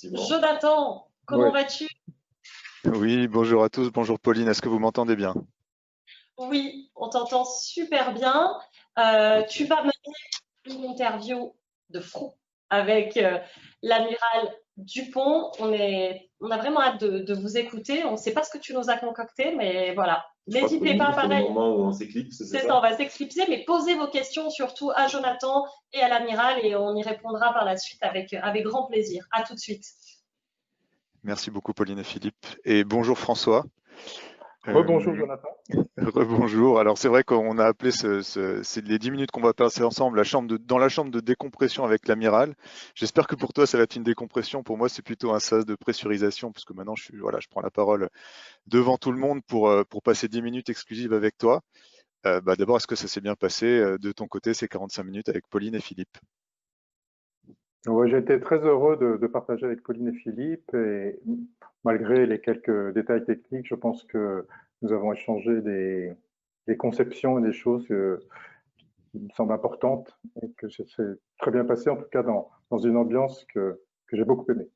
effectivement. Jonathan, comment Ouais. vas-tu? Oui, bonjour à tous, bonjour Pauline, est-ce que vous m'entendez bien? Oui, on t'entend super bien. Tu vas mener une interview de fou avec l'amiral Dupont. On a vraiment hâte de vous écouter. On ne sait pas ce que tu nous as concocté, mais voilà. Je crois que N'hésitez pas, c'est le pareil. moment où on s'éclipse, c'est C'est ça, ça? on va s'éclipser, mais posez vos questions surtout à Jonathan et à l'amiral et on y répondra par la suite avec grand plaisir. À tout de suite. Merci beaucoup Pauline et Philippe. Et bonjour François. Rebonjour Jonathan. Rebonjour. Alors c'est vrai qu'on a appelé c'est les 10 minutes qu'on va passer ensemble dans la chambre de décompression avec l'amiral. J'espère que pour toi ça va être une décompression. Pour moi c'est plutôt un sas de pressurisation parce que maintenant je prends la parole devant tout le monde pour passer 10 minutes exclusives avec toi. D'abord, est-ce que ça s'est bien passé de ton côté ces 45 minutes avec Pauline et Philippe? Ouais, j'ai été très heureux de partager avec Pauline et Philippe et malgré les quelques détails techniques, je pense que nous avons échangé des conceptions et des choses qui me semblent importantes et que ça s'est très bien passé, en tout cas dans une ambiance que j'ai beaucoup aimée.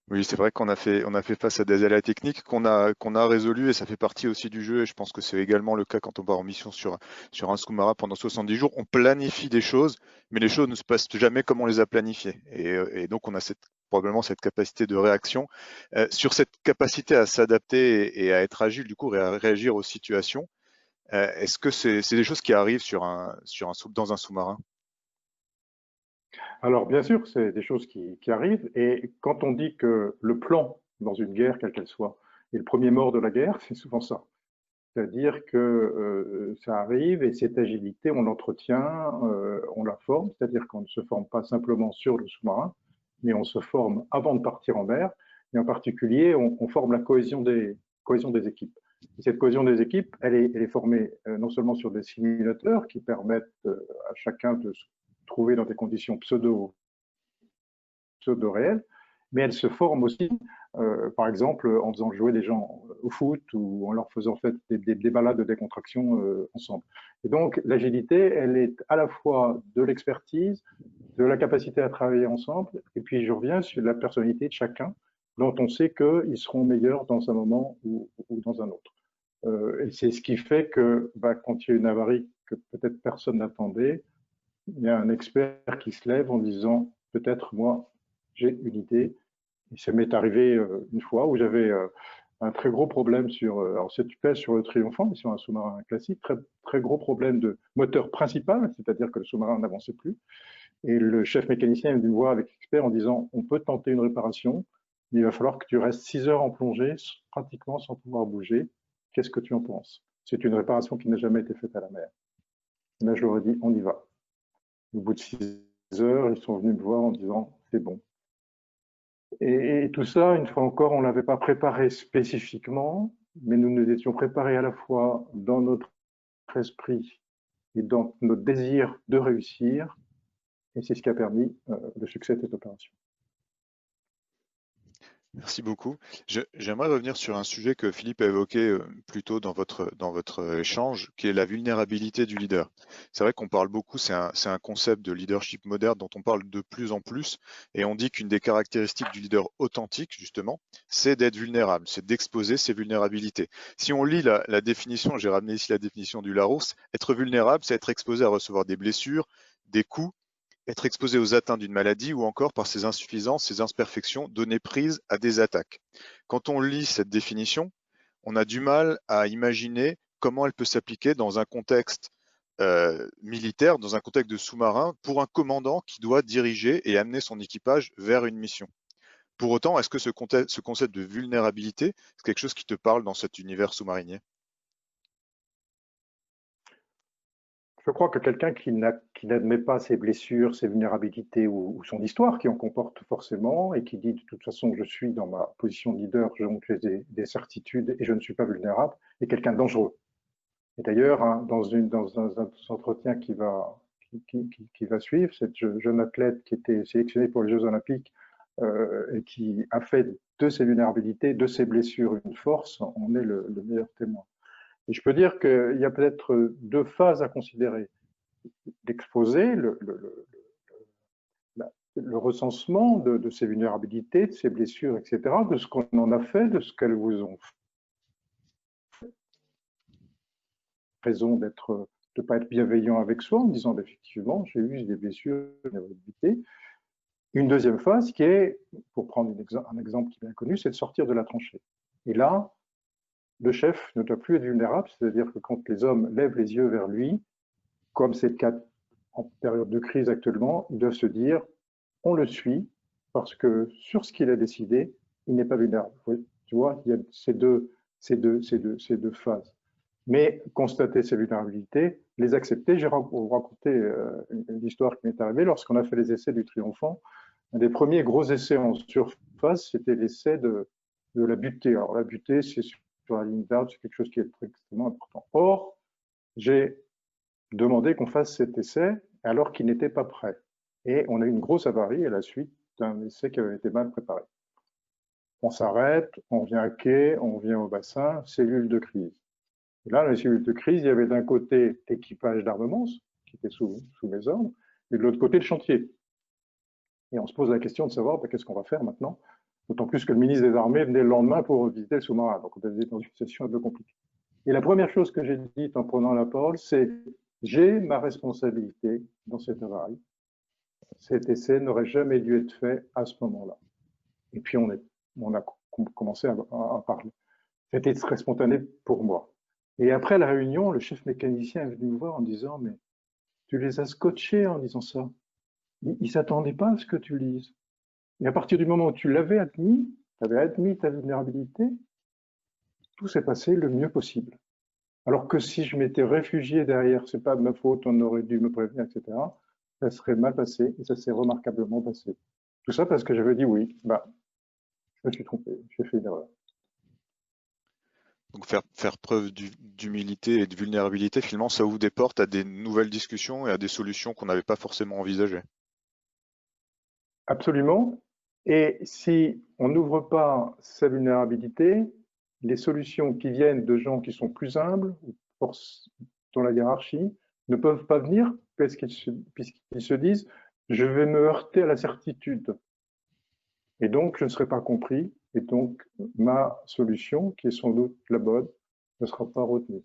Oui, c'est vrai qu'on a fait face à des aléas techniques qu'on a résolus et ça fait partie aussi du jeu. Et je pense que c'est également le cas quand on part en mission sur un sous-marin pendant 70 jours. On planifie des choses, mais les choses ne se passent jamais comme on les a planifiées. Et donc, on a probablement cette capacité de réaction. Sur cette capacité à s'adapter et à être agile, du coup, et à réagir aux situations, est-ce que c'est des choses qui arrivent dans un sous-marin? Alors, bien sûr, c'est des choses qui arrivent et quand on dit que le plan dans une guerre, quelle qu'elle soit, est le premier mort de la guerre, c'est souvent ça. C'est-à-dire que ça arrive et cette agilité, on l'entretient, on la forme, c'est-à-dire qu'on ne se forme pas simplement sur le sous-marin, mais on se forme avant de partir en mer, et en particulier, on forme la cohésion des équipes. Et cette cohésion des équipes, elle est formée non seulement sur des simulateurs qui permettent à chacun de se trouver dans des conditions pseudo-réelles, mais elle se forme aussi, par exemple, en faisant jouer des gens au foot ou en leur faisant faire des balades de décontraction ensemble. Et donc, l'agilité, elle est à la fois de l'expertise, de la capacité à travailler ensemble, et puis je reviens sur la personnalité de chacun, dont on sait qu'ils seront meilleurs dans un moment ou dans un autre. Et c'est ce qui fait que quand il y a une avarie que peut-être personne n'attendait, il y a un expert qui se lève en disant peut-être moi j'ai une idée. Et ça m'est arrivé une fois où j'avais un très gros problème alors c'est tu pèses sur le Triomphant, mais sur un sous-marin classique, très, très gros problème de moteur principal, c'est-à-dire que le sous-marin n'avançait plus. Et le chef mécanicien est venu me voir avec l'expert en disant on peut tenter une réparation, mais il va falloir que tu restes 6 heures en plongée, pratiquement sans pouvoir bouger. Qu'est-ce que tu en penses? C'est une réparation qui n'a jamais été faite à la mer. Et là, je leur ai dit on y va. Au bout de 6 heures, ils sont venus me voir en disant c'est bon. Et tout ça, une fois encore, on ne l'avait pas préparé spécifiquement, mais nous nous étions préparés à la fois dans notre esprit et dans notre désir de réussir, et c'est ce qui a permis le succès de cette opération. Merci beaucoup. J'aimerais revenir sur un sujet que Philippe a évoqué plus tôt dans votre échange, qui est la vulnérabilité du leader. C'est vrai qu'on parle beaucoup, c'est un concept de leadership moderne dont on parle de plus en plus, et on dit qu'une des caractéristiques du leader authentique, justement, c'est d'être vulnérable, c'est d'exposer ses vulnérabilités. Si on lit la définition, j'ai ramené ici la définition du Larousse, être vulnérable, c'est être exposé à recevoir des blessures, des coups, être exposé aux atteintes d'une maladie ou encore par ses insuffisances, ses imperfections, donner prise à des attaques. Quand on lit cette définition, on a du mal à imaginer comment elle peut s'appliquer dans un contexte militaire, dans un contexte de sous-marin, pour un commandant qui doit diriger et amener son équipage vers une mission. Pour autant, est-ce que ce concept de vulnérabilité, c'est quelque chose qui te parle dans cet univers sous-marinier? Je crois que quelqu'un qui n'admet pas ses blessures, ses vulnérabilités ou son histoire, qui en comporte forcément, et qui dit de toute façon je suis dans ma position de leader, donc j'ai des certitudes et je ne suis pas vulnérable, est quelqu'un de dangereux. Et d'ailleurs, hein, dans un entretien qui va suivre, cette jeune athlète qui était sélectionnée pour les Jeux Olympiques et qui a fait de ses vulnérabilités, de ses blessures une force, on est le meilleur témoin. Et je peux dire qu'il y a peut-être deux phases à considérer. L'exposer, le recensement de ces vulnérabilités, de ces blessures, etc., de ce qu'on en a fait, de ce qu'elles vous ont fait. Raison de ne pas être bienveillant avec soi en disant effectivement, j'ai eu des blessures, des vulnérabilités. Une deuxième phase qui est, pour prendre un exemple qui est bien connu, c'est de sortir de la tranchée. Et là, le chef ne doit plus être vulnérable, c'est-à-dire que quand les hommes lèvent les yeux vers lui, comme c'est le cas en période de crise actuellement, ils doivent se dire on le suit parce que sur ce qu'il a décidé, il n'est pas vulnérable. Oui, tu vois, il y a ces deux phases. Mais constater ces vulnérabilités, les accepter. Je vais vous raconter une histoire qui m'est arrivée lorsqu'on a fait les essais du Triomphant. Un des premiers gros essais en surface, c'était l'essai de la butée. Alors la butée, c'est sur la ligne d'arbre, c'est quelque chose qui est extrêmement important. Or, j'ai demandé qu'on fasse cet essai alors qu'il n'était pas prêt. Et on a eu une grosse avarie à la suite d'un essai qui avait été mal préparé. On s'arrête, on vient à quai, on vient au bassin, cellule de crise. Et là, dans les cellules de crise, il y avait d'un côté l'équipage d'armement, qui était sous mes ordres, et de l'autre côté le chantier. Et on se pose la question de savoir qu'est-ce qu'on va faire maintenant, d'autant plus que le ministre des Armées venait le lendemain pour visiter le sous-marin. Donc on était dans une situation un peu compliquée. Et la première chose que j'ai dite en prenant la parole, c'est j'ai ma responsabilité dans cette avarie. Cet essai n'aurait jamais dû être fait à ce moment-là. Et puis on a commencé à parler. C'était très spontané pour moi. Et après la réunion, le chef mécanicien est venu me voir en disant mais tu les as scotchés en disant ça. Ils ne s'attendaient pas à ce que tu lises. Et à partir du moment où tu l'avais admis, tu avais admis ta vulnérabilité, tout s'est passé le mieux possible. Alors que si je m'étais réfugié derrière, c'est pas de ma faute, on aurait dû me prévenir, etc., ça serait mal passé et ça s'est remarquablement passé. Tout ça parce que j'avais dit oui, je me suis trompé, j'ai fait une erreur. Donc faire preuve d'humilité et de vulnérabilité, finalement, ça ouvre des portes à des nouvelles discussions et à des solutions qu'on n'avait pas forcément envisagées. Absolument. Et si on n'ouvre pas sa vulnérabilité, les solutions qui viennent de gens qui sont plus humbles, dans la hiérarchie, ne peuvent pas venir puisqu'ils se disent « je vais me heurter à la certitude ». Et donc, je ne serai pas compris. Et donc, ma solution, qui est sans doute la bonne, ne sera pas retenue.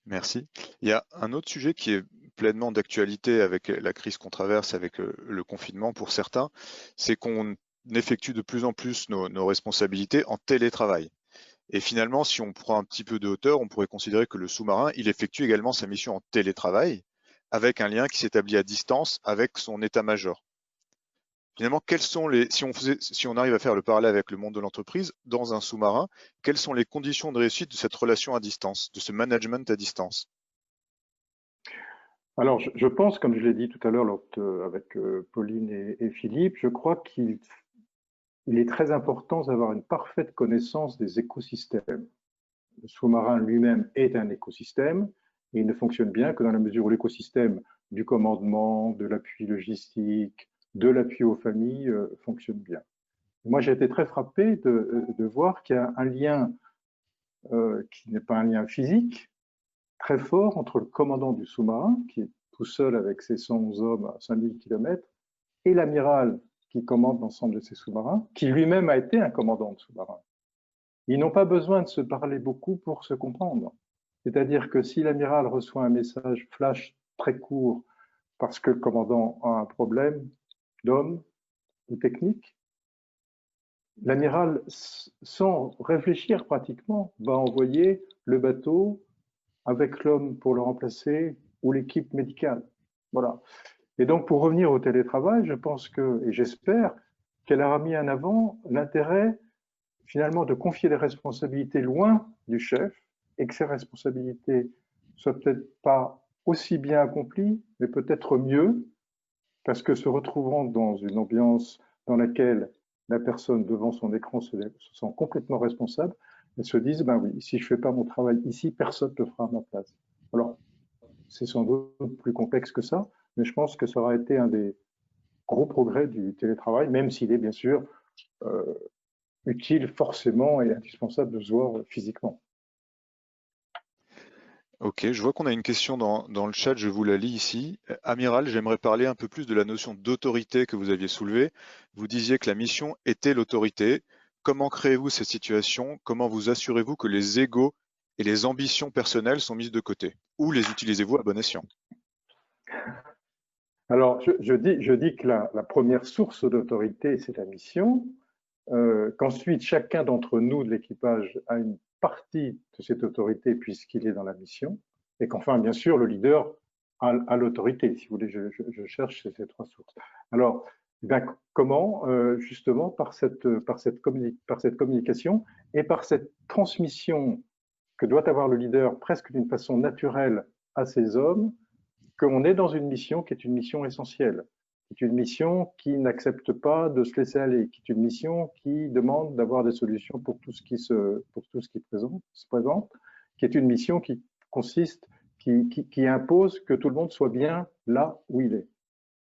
Merci. Il y a un autre sujet qui est pleinement d'actualité avec la crise qu'on traverse, avec le confinement pour certains, c'est qu'on effectue de plus en plus nos responsabilités en télétravail. Et finalement, si on prend un petit peu de hauteur, on pourrait considérer que le sous-marin, il effectue également sa mission en télétravail, avec un lien qui s'établit à distance avec son état-major. Finalement, si on arrive à faire le parallèle avec le monde de l'entreprise, dans un sous-marin, quelles sont les conditions de réussite de cette relation à distance, de ce management à distance? Alors, je pense, comme je l'ai dit tout à l'heure avec Pauline et Philippe, je crois qu'il est très important d'avoir une parfaite connaissance des écosystèmes. Le sous-marin lui-même est un écosystème et il ne fonctionne bien que dans la mesure où l'écosystème du commandement, de l'appui logistique, de l'appui aux familles fonctionne bien. Moi, j'ai été très frappé de voir qu'il y a un lien qui n'est pas un lien physique, très fort entre le commandant du sous-marin, qui est tout seul avec ses 111 hommes à 5000 km, et l'amiral qui commande l'ensemble de ces sous-marins, qui lui-même a été un commandant de sous-marin. Ils n'ont pas besoin de se parler beaucoup pour se comprendre. C'est-à-dire que si l'amiral reçoit un message flash très court parce que le commandant a un problème d'homme ou technique, l'amiral, sans réfléchir pratiquement, va envoyer le bateau avec l'homme pour le remplacer ou l'équipe médicale. Voilà. Et donc, pour revenir au télétravail, je pense que, et j'espère, qu'elle aura mis en avant l'intérêt, finalement, de confier les responsabilités loin du chef et que ces responsabilités soient peut-être pas aussi bien accomplies, mais peut-être mieux, parce que se retrouvant dans une ambiance dans laquelle la personne devant son écran se sent complètement responsable, elles se disent, ben oui, si je ne fais pas mon travail ici, personne ne le fera à ma place. Alors, c'est sans doute plus complexe que ça, mais je pense que ça aura été un des gros progrès du télétravail, même s'il est bien sûr utile forcément et indispensable de se voir physiquement. Ok, je vois qu'on a une question dans le chat, je vous la lis ici. Amiral, j'aimerais parler un peu plus de la notion d'autorité que vous aviez soulevée. Vous disiez que la mission était l'autorité. Comment créez-vous cette situation? Comment vous assurez-vous que les égos et les ambitions personnelles sont mises de côté? Ou les utilisez-vous à bon escient? Alors, je dis que la première source d'autorité, c'est la mission, qu'ensuite chacun d'entre nous de l'équipage a une partie de cette autorité puisqu'il est dans la mission, et qu'enfin, bien sûr, le leader a l'autorité. Si vous voulez, je cherche ces trois sources. Alors, ben, comment justement par cette communication et par cette transmission que doit avoir le leader presque d'une façon naturelle à ses hommes, qu'on est dans une mission qui est une mission essentielle, qui est une mission qui n'accepte pas de se laisser aller, qui est une mission qui demande d'avoir des solutions pour tout ce qui se présente, qui est une mission qui consiste, qui impose que tout le monde soit bien là où il est.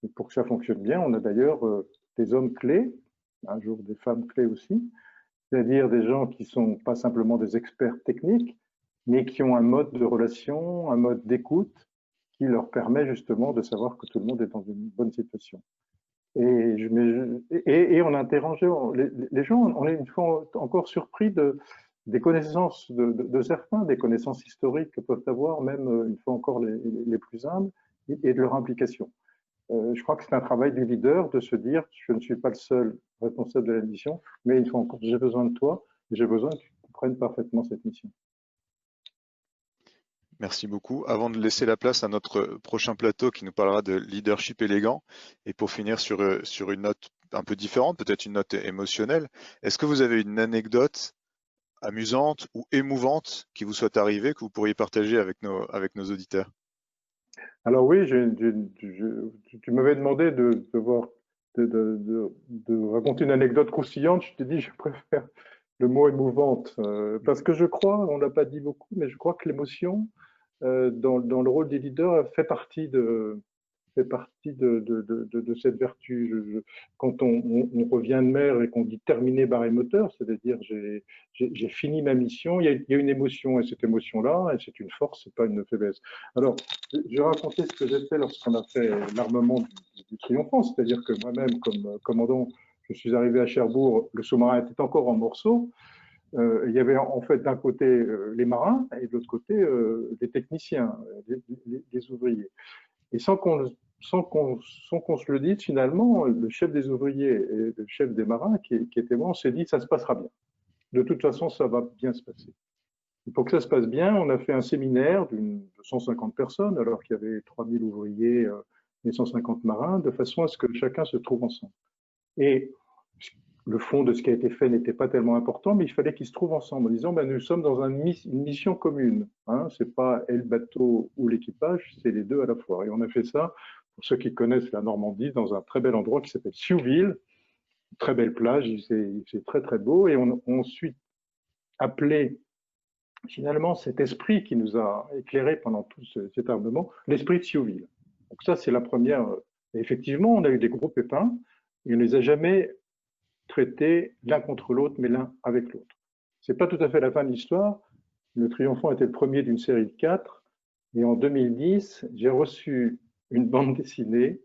Et pour que ça fonctionne bien, on a d'ailleurs des hommes clés, un jour des femmes clés aussi, c'est-à-dire des gens qui ne sont pas simplement des experts techniques, mais qui ont un mode de relation, un mode d'écoute qui leur permet justement de savoir que tout le monde est dans une bonne situation. Et en interrogeant les gens, on est une fois encore surpris des connaissances de certains, des connaissances historiques que peuvent avoir, même une fois encore les plus humbles, et de leur implication. Je crois que c'est un travail du leader de se dire, je ne suis pas le seul responsable de la mission, mais une fois encore, j'ai besoin de toi, et j'ai besoin que tu comprennes parfaitement cette mission. Merci beaucoup. Avant de laisser la place à notre prochain plateau qui nous parlera de leadership élégant, et pour finir sur une note un peu différente, peut-être une note émotionnelle, est-ce que vous avez une anecdote amusante ou émouvante qui vous soit arrivée, que vous pourriez partager avec nos auditeurs? Alors oui, tu m'avais demandé de raconter une anecdote croustillante. Je t'ai dit, je préfère le mot émouvante, parce que je crois, on l'a pas dit beaucoup, mais je crois que l'émotion, dans le rôle des leaders, fait partie de cette vertu. Quand on revient de mer et qu'on dit terminé barre et moteur, c'est-à-dire j'ai fini ma mission, il y a une émotion, et cette émotion-là, c'est une force, c'est pas une faiblesse. Alors, je vais raconter ce que j'ai fait lorsqu'on a fait l'armement du Triomphant, c'est-à-dire que moi-même, comme commandant, je suis arrivé à Cherbourg, le sous-marin était encore en morceaux. Il y avait en fait d'un côté les marins et de l'autre côté les techniciens, les ouvriers. Et sans qu'on se le dise, finalement, le chef des ouvriers et le chef des marins, qui était moi, on s'est dit, ça se passera bien. De toute façon, ça va bien se passer. Et pour que ça se passe bien, on a fait un séminaire de 150 personnes, alors qu'il y avait 3000 ouvriers et 150 marins, de façon à ce que chacun se trouve ensemble. Et le fond de ce qui a été fait n'était pas tellement important, mais il fallait qu'ils se trouvent ensemble en disant, ben, nous sommes dans une mission commune. Hein, c'est pas le bateau ou l'équipage, c'est les deux à la fois. Et on a fait ça, pour ceux qui connaissent la Normandie, dans un très bel endroit qui s'appelle Siouville, très belle plage, c'est très très beau. Et on a ensuite appelé finalement cet esprit qui nous a éclairé pendant tout cet armement, l'esprit de Siouville. Donc ça, c'est la première. Et effectivement, on a eu des gros pépins, et on ne les a jamais traités l'un contre l'autre, mais l'un avec l'autre. C'est pas tout à fait la fin de l'histoire. Le Triomphant était le premier d'une série de 4, et en 2010, j'ai reçu une bande dessinée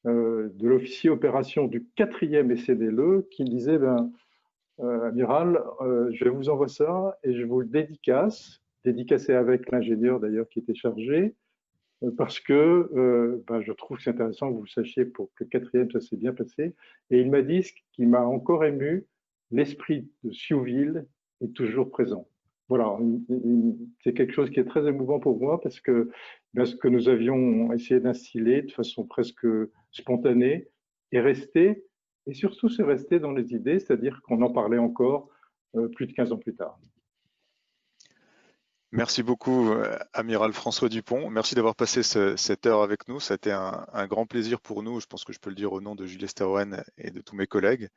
de l'officier opération du 4e SDLE qui disait, amiral, je vous envoie ça et je vous le dédicacé avec l'ingénieur d'ailleurs qui était chargé, parce que je trouve que c'est intéressant que vous sachiez pour que le 4e, ça s'est bien passé. Et il m'a dit ce qui m'a encore ému, l'esprit de Siouville est toujours présent. Voilà, c'est quelque chose qui est très émouvant pour moi parce que ce que nous avions essayé d'instiller de façon presque spontanée est resté, et surtout c'est resté dans les idées, c'est-à-dire qu'on en parlait encore plus de 15 ans plus tard. Merci beaucoup, Amiral François Dupont. Merci d'avoir passé cette heure avec nous. Ça a été un grand plaisir pour nous. Je pense que je peux le dire au nom de Julie Staroen et de tous mes collègues.